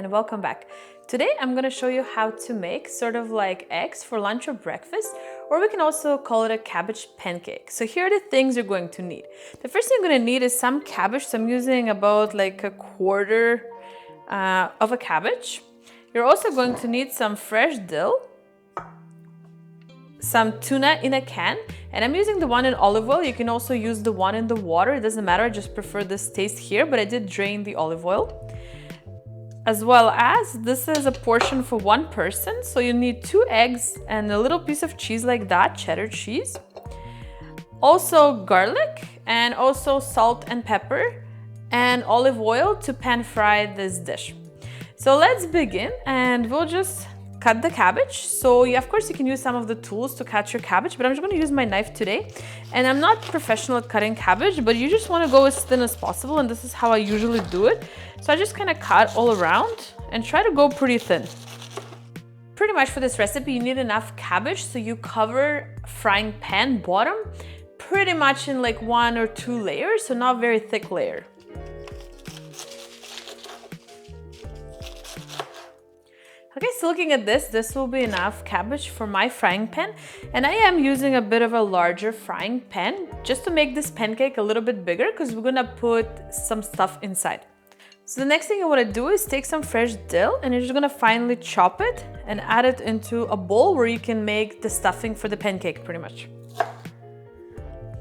and welcome back. Today I'm gonna show you how to make sort of like eggs for lunch or breakfast, or we can also call it a cabbage pancake. So here are the things you're going to need. The first thing you're gonna need is some cabbage. So I'm using about like a quarter of a cabbage. You're also going to need some fresh dill, some tuna in a can, and I'm using the one in olive oil. You can also use the one in the water, it doesn't matter, I just prefer this taste here, but I did drain the olive oil. As well as, this is a portion for one person, so you need 2 eggs and a little piece of cheese like that, cheddar cheese. Also garlic, and also salt and pepper, and olive oil to pan fry this dish. So let's begin, and we'll just cut the cabbage. So of course you can use some of the tools to cut your cabbage, but I'm just going to use my knife today. And I'm not professional at cutting cabbage, but you just want to go as thin as possible, and this is how I usually do it. So I just kind of cut all around and try to go pretty thin. Pretty much for this recipe you need enough cabbage so you cover frying pan bottom pretty much in like 1 or 2 layers, so not very thick layer. Okay, so looking at this will be enough cabbage for my frying pan, and I am using a bit of a larger frying pan just to make this pancake a little bit bigger because we're gonna put some stuff inside. So the next thing you want to do is take some fresh dill, and you're just gonna finely chop it and add it into a bowl where you can make the stuffing for the pancake pretty much.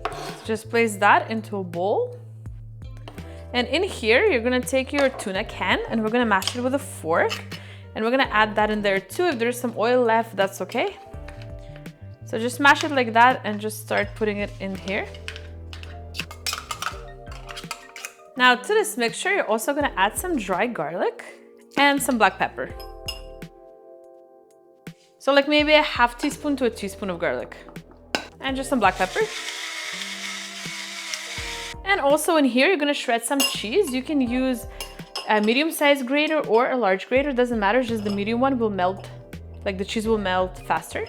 So just place that into a bowl. And in here, you're gonna take your tuna can and we're gonna mash it with a fork. And we're gonna add that in there too. If there's some oil left, that's okay. So just mash it like that and just start putting it in here. Now to this mixture, you're also gonna add some dry garlic and some black pepper. So like maybe a half teaspoon to a teaspoon of garlic. And just some black pepper. And also in here, you're gonna shred some cheese. You can use a medium-sized grater or a large grater, doesn't matter, just the medium one will melt, like the cheese will melt faster.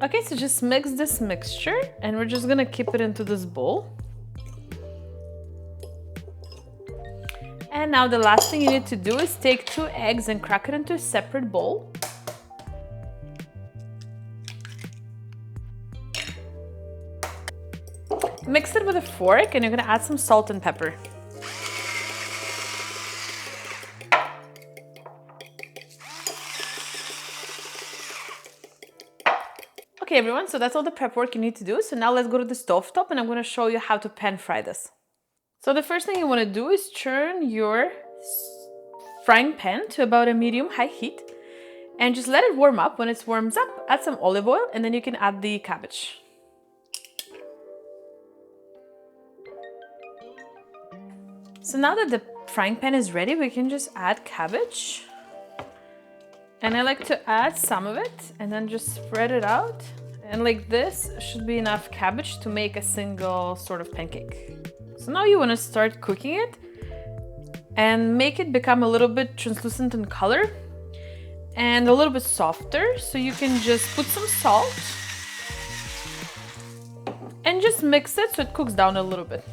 Okay, so just mix this mixture and we're just gonna keep it into this bowl. And now the last thing you need to do is take 2 eggs and crack it into a separate bowl. Mix it with a fork and you're gonna add some salt and pepper. Okay everyone, so that's all the prep work you need to do. So now let's go to the stove top and I'm gonna show you how to pan fry this. So the first thing you wanna do is turn your frying pan to about a medium-high heat and just let it warm up. When it warms up, add some olive oil and then you can add the cabbage. So now that the frying pan is ready, we can just add cabbage. And I like to add some of it and then just spread it out. And like this should be enough cabbage to make a single sort of pancake. So now you want to start cooking it and make it become a little bit translucent in color and a little bit softer. So you can just put some salt and just mix it so it cooks down a little bit.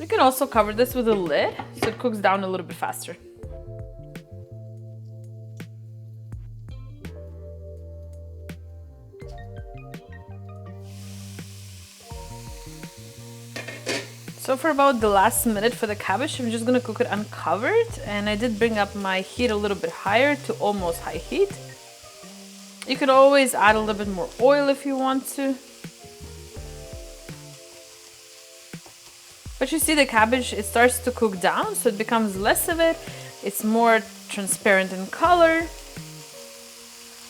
You can also cover this with a lid so it cooks down a little bit faster. So for about the last minute for the cabbage, I'm just gonna cook it uncovered, and I did bring up my heat a little bit higher to almost high heat. You could always add a little bit more oil if you want to. But you see the cabbage, it starts to cook down, so it becomes less of it. It's more transparent in color.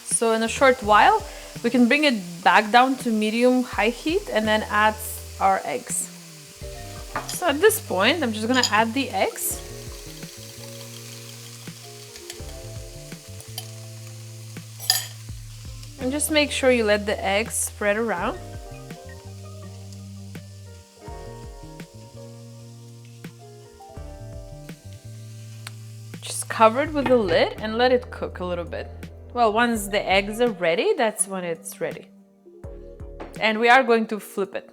So in a short while, we can bring it back down to medium-high heat and then add our eggs. So at this point, I'm just gonna add the eggs. And just make sure you let the eggs spread around. Cover it with the lid and let it cook a little bit. Well, once the eggs are ready, that's when it's ready. And we are going to flip it.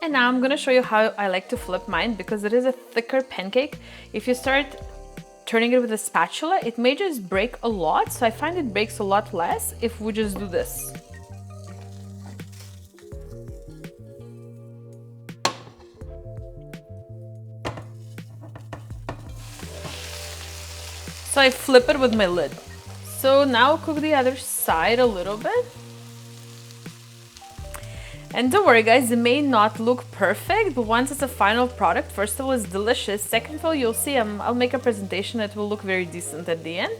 And now I'm gonna show you how I like to flip mine, because it is a thicker pancake. If you start turning it with a spatula, it may just break a lot. So I find it breaks a lot less if we just do this. So I flip it with my lid. So now cook the other side a little bit. And don't worry guys, it may not look perfect, but once it's a final product, first of all, it's delicious. Second of all, you'll see I'll make a presentation that will look very decent at the end.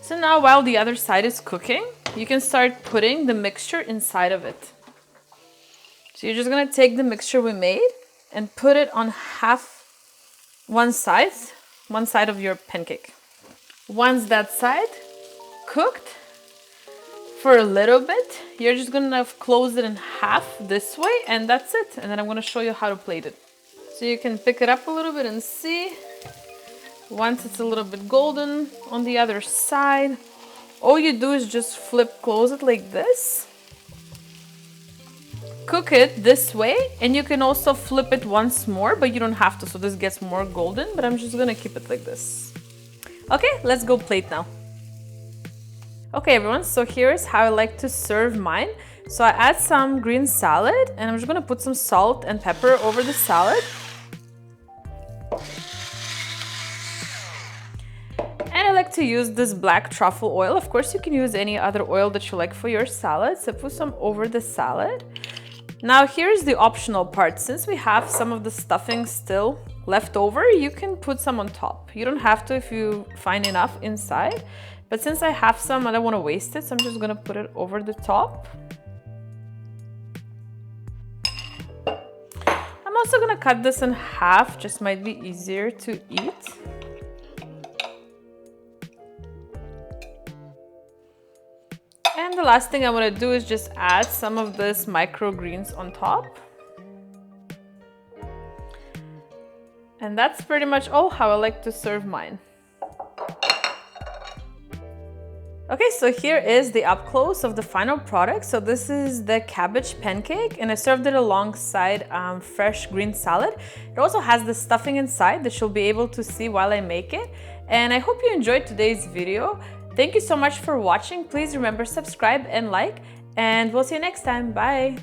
So now while the other side is cooking, you can start putting the mixture inside of it. So you're just gonna take the mixture we made and put it on one side of your pancake. Once that side cooked for a little bit, you're just gonna close it in half this way, and that's it. And then I'm gonna show you how to plate it. So you can pick it up a little bit and see. Once it's a little bit golden on the other side, all you do is just close it like this. Cook it this way, and you can also flip it once more, but you don't have to, so this gets more golden, but I'm just gonna keep it like this. Okay, let's go plate now. Okay everyone, so here's how I like to serve mine. So I add some green salad, and I'm just gonna put some salt and pepper over the salad. And I like to use this black truffle oil. Of course, you can use any other oil that you like for your salad. So put some over the salad. Now here's the optional part. Since we have some of the stuffing still left over, you can put some on top. You don't have to if you find enough inside. But since I have some, I don't want to waste it, so I'm just gonna put it over the top. I'm also gonna cut this in half, just might be easier to eat. And the last thing I want to do is just add some of this microgreens on top. And that's pretty much all how I like to serve mine. Okay, so here is the up close of the final product. So this is the cabbage pancake, and I served it alongside fresh green salad. It also has the stuffing inside that you'll be able to see while I make it. And I hope you enjoyed today's video. Thank you so much for watching. Please remember, subscribe and like, and we'll see you next time. Bye.